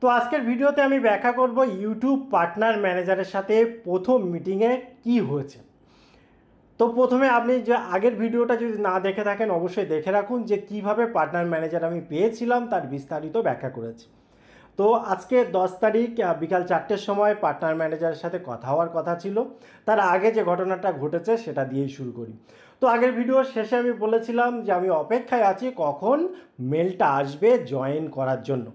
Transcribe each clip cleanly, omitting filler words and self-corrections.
তো আজকের ভিডিওতে আমি ব্যাখ্যা করব ইউটিউব পার্টনার ম্যানেজারের সাথে প্রথম মিটিংয়ে কি হয়েছে। তো প্রথমে আপনি যে আগের ভিডিওটা যদি না দেখে থাকেন অবশ্যই দেখে রাখুন যে কিভাবে পার্টনার ম্যানেজার আমি পেয়েছিলাম তার বিস্তারিত ব্যাখ্যা করেছি। তো আজকে 10 তারিখ বিকাল 4টের সময় পার্টনার ম্যানেজারের সাথে কথা হওয়ার কথা ছিল। তার আগে যে ঘটনাটা ঘটেছে সেটা দিয়েই শুরু করি। তো আগের ভিডিওর শেষে আমি বলেছিলাম যে আমি অপেক্ষায় আছি কখন মেলটা আসবে জয়েন করার জন্য।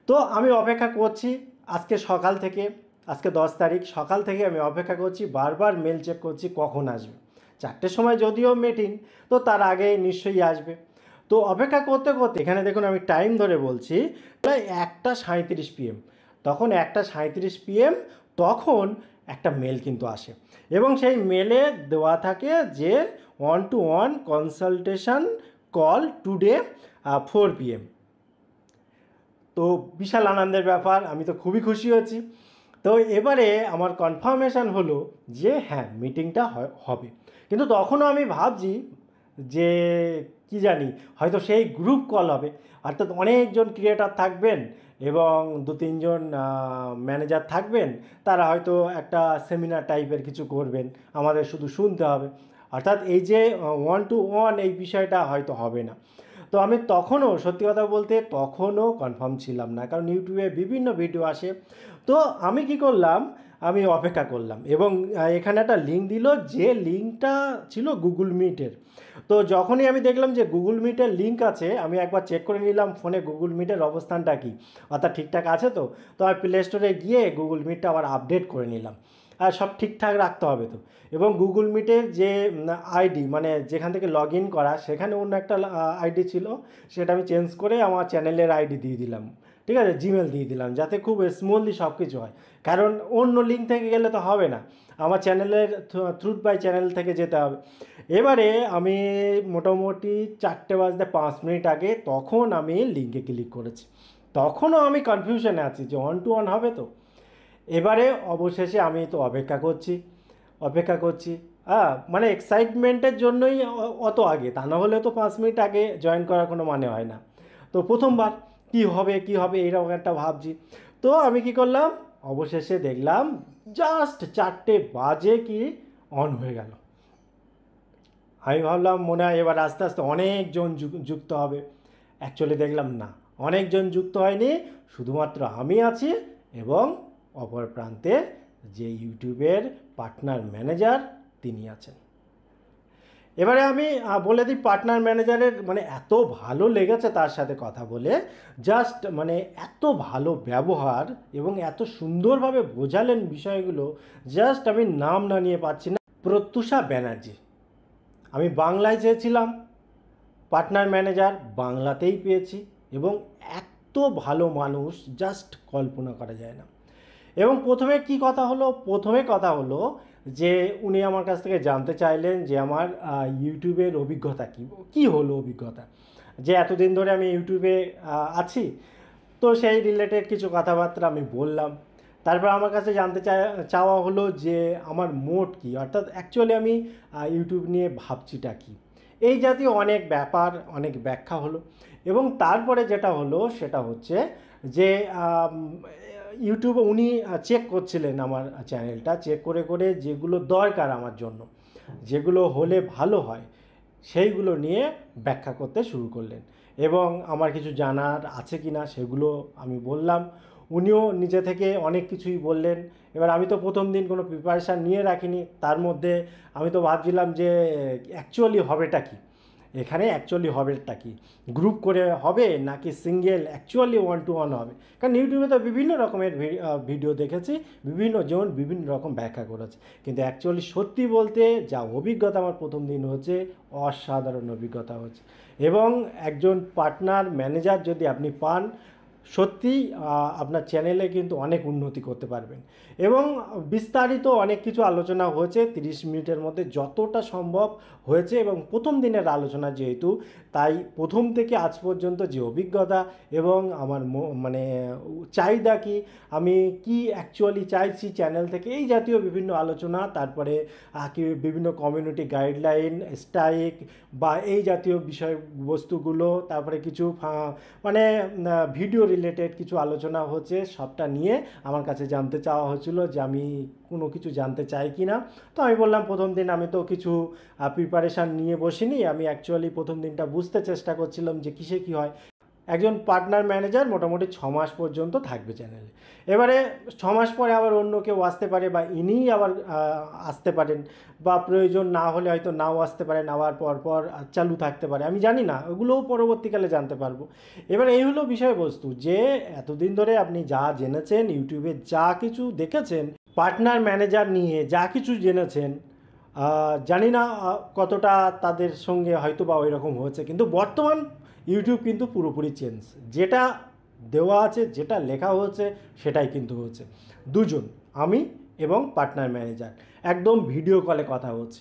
তো আমি অপেক্ষা করছি আজকে সকাল থেকে, আজকে 10 তারিখ সকাল থেকে আমি অপেক্ষা করছি, বারবার মেল চেক করছি কখন আসবে। 4টের সময় যদিও মিটিং, তো তার আগে নিশ্চয়ই আসবে। তো অপেক্ষা করতে করতে এখানে দেখুন আমি টাইম ধরে বলছি, প্রায় 1:37 PM। তখন 1:37 PM তখন একটা মেল কিন্তু আসে এবং সেই মেলে দেওয়া থাকে যে 1-to-1 consultation call today 4 PM। তো বিশাল আনন্দের ব্যাপার, আমি তো খুবই খুশি হয়েছি। তো এবারে আমার কনফার্মেশন হলো যে হ্যাঁ মিটিংটা হবে, কিন্তু তখনও আমি ভাবছি যে কি জানি হয়তো সেই গ্রুপ কল হবে, অর্থাৎ অনেকজন ক্রিয়েটার থাকবেন এবং 2-3জন ম্যানেজার থাকবেন, তারা হয়তো একটা সেমিনার টাইপের কিছু করবেন, আমাদের শুধু শুনতে হবে। অর্থাৎ এই যে 1-to-1 এই বিষয়টা হয়তো হবে না। তো আমি তখনও সত্যি কথা বলতে তখনও কনফার্ম ছিলাম না, কারণ ইউটিউবে বিভিন্ন ভিডিও আসে। তো আমি কি করলাম, আমি অপেক্ষা করলাম এবং এখানে একটা লিঙ্ক দিল, যে লিঙ্কটা ছিল গুগল মিটের। তো যখনই আমি দেখলাম যে গুগল মিটের লিঙ্ক আছে, আমি একবার চেক করে নিলাম ফোনে গুগল মিটের অবস্থানটা কী, অর্থাৎ ঠিকঠাক আছে। তো আমি প্লে স্টোরে গিয়ে গুগল মিটটা আবার আপডেট করে নিলাম, আর সব ঠিকঠাক রাখতে হবে তো। এবং গুগল মিটের যে আইডি, মানে যেখান থেকে লগ ইন করা, সেখানে অন্য একটা আইডি ছিল, সেটা আমি চেঞ্জ করে আমার চ্যানেলের আইডি দিয়ে দিলাম, ঠিক আছে, জিমেল দিয়ে দিলাম, যাতে খুব স্মুথলি সব কিছু হয়। কারণ অন্য লিঙ্ক থেকে গেলে তো হবে না, আমার চ্যানেলের থ্রুট বাই চ্যানেল থেকে যেতে হবে। এবারে আমি মোটামুটি 4:05 আগে তখন আমি লিঙ্কে ক্লিক করেছি। তখনও আমি কনফিউশনে আছি যে 1-to-1 হবে তো। এবারে অবশেষে আমি তো অপেক্ষা করছি মানে এক্সাইটমেন্টের জন্যই অত আগে, তা না হলে তো 5 মিনিট আগে জয়েন করার কোনো মানে হয় না। তো প্রথমবার কি হবে এইরকম একটা ভাবছি। তো আমি কি করলাম, অবশেষে দেখলাম জাস্ট 4টে বাজে কি অন হয়ে গেল। আমি ভাবলাম মনে হয় এবার আস্তে আস্তে অনেকজন যুক্ত হবে। অ্যাকচুয়ালি দেখলাম না, অনেকজন যুক্ত হয়নি, শুধুমাত্র আমি আছি এবং অপর প্রান্তে যে ইউটিউবের পার্টনার ম্যানেজার তিনি আছেন। এবারে আমি বলে দিই পার্টনার ম্যানেজারের মানে এত ভালো লেগেছে তার সাথে কথা বলে, জাস্ট মানে এত ভালো ব্যবহার এবং এত সুন্দরভাবে বোঝালেন বিষয়গুলো, জাস্ট আমি নাম না নিয়ে পাচ্ছি না। প্রত্যুষা ব্যানার্জি, আমি বাংলায় চেয়েছিলাম, পার্টনার ম্যানেজার বাংলাতেই পেয়েছি এবং এত ভালো মানুষ জাস্ট কল্পনা করা যায় না। এবং প্রথমে কথা হলো যে উনি আমার কাছ থেকে জানতে চাইলেন যে আমার ইউটিউবের অভিজ্ঞতা কী হলো অভিজ্ঞতা, যে এতদিন ধরে আমি ইউটিউবে আছি, তো সেই রিলেটেড কিছু কথাবার্তা আমি বললাম। তারপর আমার কাছে জানতে চাওয়া হলো যে আমার মোট কী, অর্থাৎ অ্যাকচুয়ালি আমি ইউটিউব নিয়ে ভাবছিটা কী, এই জাতীয় অনেক ব্যাপার, অনেক ব্যাখ্যা হলো। এবং তারপরে যেটা হলো সেটা হচ্ছে যে ইউটিউবে উনি চেক করছিলেন আমার চ্যানেলটা, চেক করে করে যেগুলো দরকার আমার জন্য, যেগুলো হলে ভালো হয়, সেইগুলো নিয়ে ব্যাখ্যা করতে শুরু করলেন এবং আমার কিছু জানার আছে কি না সেগুলো আমি বললাম। উনিও নিজে থেকে অনেক কিছুই বললেন। এবার আমি তো প্রথম দিন কোনো প্রিপারেশান নিয়ে রাখিনি, তার মধ্যে আমি তো ভাবছিলাম যে অ্যাকচুয়ালি হবেটা কি, এখানে অ্যাকচুয়ালি হবেটা কি, গ্রুপ করে হবে নাকি সিঙ্গেল অ্যাকচুয়ালি 1-to-1 হবে। কারণ ইউটিউবে তো বিভিন্ন রকমের ভিডিও দেখেছি, বিভিন্ন জন বিভিন্ন রকম ব্যাখ্যা করেছে, কিন্তু অ্যাকচুয়ালি সত্যি বলতে যা অভিজ্ঞতা আমার প্রথম দিন হচ্ছে, অসাধারণ অভিজ্ঞতা হচ্ছে। এবং একজন পার্টনার ম্যানেজার যদি আপনি পান, সত্যিই আপনার চ্যানেলে কিন্তু অনেক উন্নতি করতে পারবেন। এবং বিস্তারিত অনেক কিছু আলোচনা হয়েছে 30 মিনিটের মধ্যে যতটা সম্ভব হয়েছে, এবং প্রথম দিনের আলোচনা যেহেতু, তাই প্রথম থেকে আজ পর্যন্ত যে অভিজ্ঞতা এবং আমার মানে চাহিদা কি, আমি কি অ্যাকচুয়ালি চাইছি চ্যানেল থেকে, এই জাতীয় বিভিন্ন আলোচনা, তারপরে কি বিভিন্ন কমিউনিটি গাইডলাইন, স্ট্রাইক বা এই জাতীয় বিষয়বস্তুগুলো, তারপরে কিছু মানে ভিডিও রিলেটেড কিছু আলোচনা হচ্ছে, সবটা নিয়ে আমার কাছে জানতে চাওয়া হচ্ছিল যে আমি কোনো কিছু জানতে চাই কি না। তো আমি বললাম প্রথম দিন আমি তো কিছু প্রিপারেশান নিয়ে বসিনি, আমি অ্যাকচুয়ালি প্রথম দিনটা বুঝতে চেষ্টা করছিলাম যে কিসে কী হয়। একজন পার্টনার ম্যানেজার মোটামুটি 6 মাস পর্যন্ত থাকবে চ্যানেলে। এবারে 6 মাস পরে আবার অন্য কেউ আসতে পারে বা ইনিই আবার আসতে পারেন, বা প্রয়োজন না হলে হয়তো নাও আসতে পারেন, আবার পরপর চালু থাকতে পারে, আমি জানি না, ওগুলোও পরবর্তীকালে জানতে পারবো। এবার এই হলো বিষয়বস্তু যে এতদিন ধরে আপনি যা জেনেছেন, ইউটিউবে যা কিছু দেখেছেন, পার্টনার ম্যানেজার নিয়ে যা কিছু জেনেছেন, জানি না কতটা তাদের সঙ্গে হয়তো বা ওই রকম হয়েছে, কিন্তু বর্তমান ইউটিউব কিন্তু পুরোপুরি চেঞ্জ। যেটা দেওয়া আছে, যেটা লেখা হয়েছে, সেটাই কিন্তু হচ্ছে। দুজন, আমি এবং পার্টনার ম্যানেজার, একদম ভিডিও কলে কথা হচ্ছে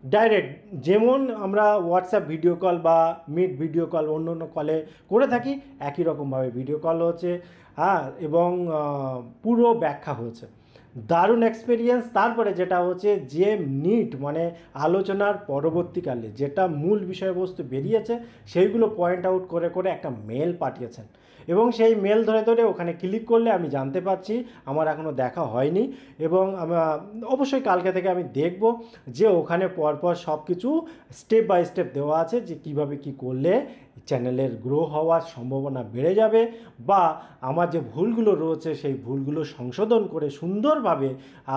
ডাইরেক্ট, যেমন আমরা হোয়াটসঅ্যাপ ভিডিও কল বা মিট ভিডিও কল অন্য অন্য কলে করে থাকি, একই রকমভাবে ভিডিও কল হচ্ছে। হ্যাঁ, এবং পুরো ব্যাখ্যা হচ্ছে, দারুণ এক্সপিরিয়েন্স। তারপরে যেটা হচ্ছে যে নিট মানে আলোচনার পরবর্তীকালে যেটা মূল বিষয়বস্তু বেরিয়েছে, সেইগুলো পয়েন্ট আউট করে করে একটা মেল পাঠিয়েছেন, এবং সেই মেল ধরে ধরে ওখানে ক্লিক করলে আমি জানতে পারছি, আমার এখনও দেখা হয়নি, এবং অবশ্যই কালকে থেকে আমি দেখব যে ওখানে পরপর সব কিছু স্টেপ বাই স্টেপ দেওয়া আছে যে কিভাবে কি করলে চ্যানেলের গ্রো হওয়ার সম্ভাবনা বেড়ে যাবে, বা আমার যে ভুলগুলো রয়েছে সেই ভুলগুলো সংশোধন করে সুন্দরভাবে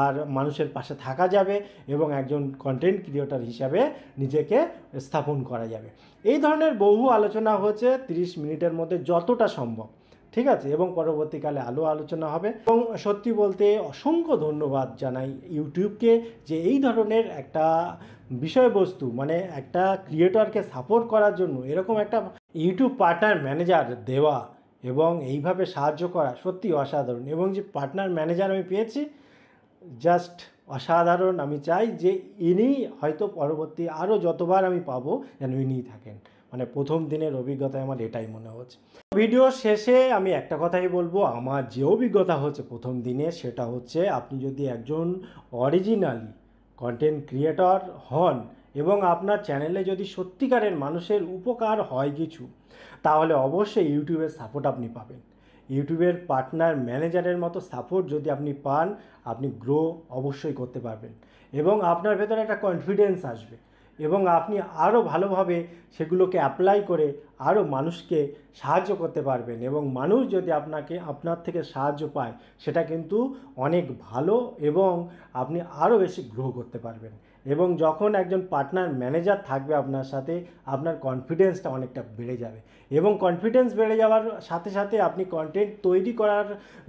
আর মানুষের পাশে থাকা যাবে, এবং একজন কন্টেন্ট ক্রিয়েটর হিসাবে নিজেকে স্থাপন করা যাবে। এই ধরনের বহু আলোচনা হচ্ছে 30 মিনিটের মধ্যে যতটা সম্ভব, ঠিক আছে, এবং পরবর্তীকালে আলো আলোচনা হবে। এবং সত্যি বলতে অসংখ্য ধন্যবাদ জানাই ইউটিউবকে যে এই ধরনের একটা বিষয়বস্তু মানে একটা ক্রিয়েটরকে সাপোর্ট করার জন্য এরকম একটা ইউটিউব পার্টনার ম্যানেজার দেওয়া এবং এইভাবে সাহায্য করা সত্যি অসাধারণ। এবং যে পার্টনার ম্যানেজার আমি পেয়েছি, জাস্ট অসাধারণ। আমি চাই যে ইনি হয়তো পরবর্তী আরও যতবার আমি পাবো যেন ইনিই থাকেন, মানে প্রথম দিনের অভিজ্ঞতায় আমার এটাই মনে হচ্ছে। ভিডিও শেষে আমি একটা কথাই বলবো, আমার যে অভিজ্ঞতা হচ্ছে প্রথম দিনে, সেটা হচ্ছে আপনি যদি একজন অরিজিনালি কন্টেন্ট ক্রিয়েটর হন এবং আপনার চ্যানেলে যদি সত্যিকারের মানুষের উপকার হয় কিছু, তাহলে অবশ্যই ইউটিউবের সাপোর্ট আপনি পাবেন। ইউটিউবের পার্টনার ম্যানেজারের মতো সাপোর্ট যদি আপনি পান, আপনি গ্রো অবশ্যই করতে পারবেন, এবং আপনার ভেতরে একটা কনফিডেন্স আসবে, এবং আপনি আরও ভালোভাবে সেগুলোকে অ্যাপ্লাই করে আরও মানুষকে সাহায্য করতে পারবেন, এবং মানুষ যদি আপনার থেকে সাহায্য পায়, সেটা কিন্তু অনেক ভালো, এবং আপনি আরও বেশি গ্রো করতে পারবেন। এবং যখন একজন পার্টনার ম্যানেজার থাকবে আপনার সাথে, আপনার কনফিডেন্সটা অনেকটা বেড়ে যাবে, এবং কনফিডেন্স বেড়ে যাওয়ার সাথে সাথে আপনি কন্টেন্ট তৈরি করার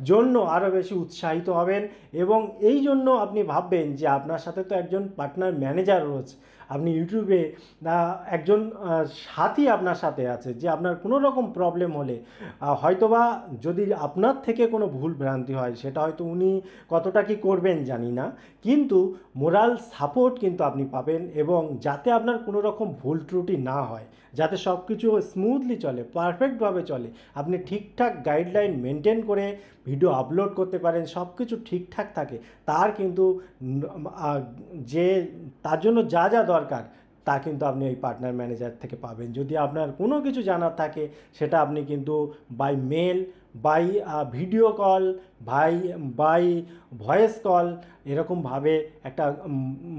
জন্য আরও বেশি উৎসাহিত হবেন, এবং এই জন্য আপনি ভাববেন যে আপনার সাথে তো একজন পার্টনার ম্যানেজার রয়েছে, আপনি ইউটিউবে একজন সাথী আপনার সাথে আছে, যে আপনার কোনো রকম প্রবলেম হলে হয়তোবা যদি আপনার থেকে কোনো ভুল ভ্রান্তি হয়, সেটা হয়তো উনি কতটা কি করবেন জানি না, কিন্তু মোরাল সাপোর্ট কিন্তু আপনি পাবেন, এবং যাতে আপনার কোনো রকম ভুল ত্রুটি না হয়, যাতে সব কিছু স্মুথলি চলে, পারফেক্টভাবে চলে, আপনি ঠিকঠাক গাইডলাইন মেনটেন করে ভিডিও আপলোড করতে পারেন, সব কিছু ঠিকঠাক থাকে, তার কিন্তু যে তার জন্য যা যা দরকার তা কিন্তু আপনি ওই পার্টনার ম্যানেজার থেকে পাবেন। যদি আপনার কোনো কিছু জানার থাকে, সেটা আপনি কিন্তু by mail, by video call, by voice call, এরকমভাবে একটা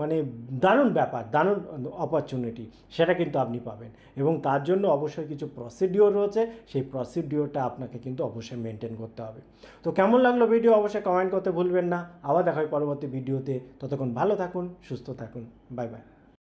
মানে দারুণ ব্যাপার, দারুণ অপরচুনিটি, সেটা কিন্তু আপনি পাবেন, এবং তার জন্য অবশ্যই কিছু প্রসিডিওর রয়েছে, সেই প্রসিডিওরটা আপনাকে কিন্তু অবশ্যই মেনটেন করতে হবে। তো কেমন লাগলো ভিডিও অবশ্যই কমেন্ট করতে ভুলবেন না। আবার দেখা হয় পরবর্তী ভিডিওতে, ততক্ষণ ভালো থাকুন, সুস্থ থাকুন, বাই বাই।